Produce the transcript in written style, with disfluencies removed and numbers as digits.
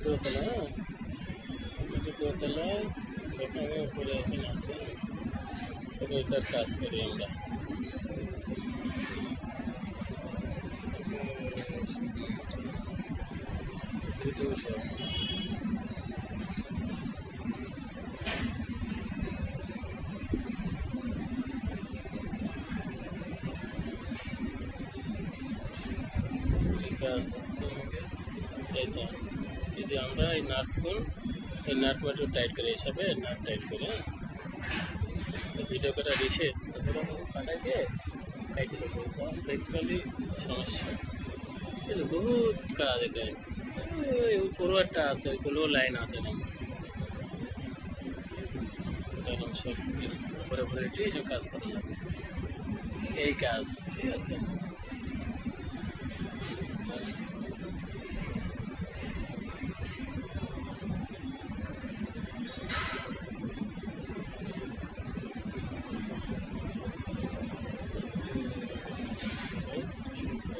দোতলা, দোতলায় এখানে উপরে এখানে আছে, ওইটার কাজ করি আমরা। সব কাজ হচ্ছে এই তো, এই যে আমরা এই নাটগুলো, এই নাট একটু টাইট করে হিসাবে নাট টাইট করে ভিডিও করে রিসে পাঠাই দিয়ে কাইটে দেবো। দেখলি সমস্যা, এই তো বহুত কাজ এখানে। ওই পুরো একটা আছে, ওইগুলো লাইন আছে না, সব উপরে উপরে সব কাজ করা লাগবে, এই কাজ ঠিক আছে। ঠিক আছে।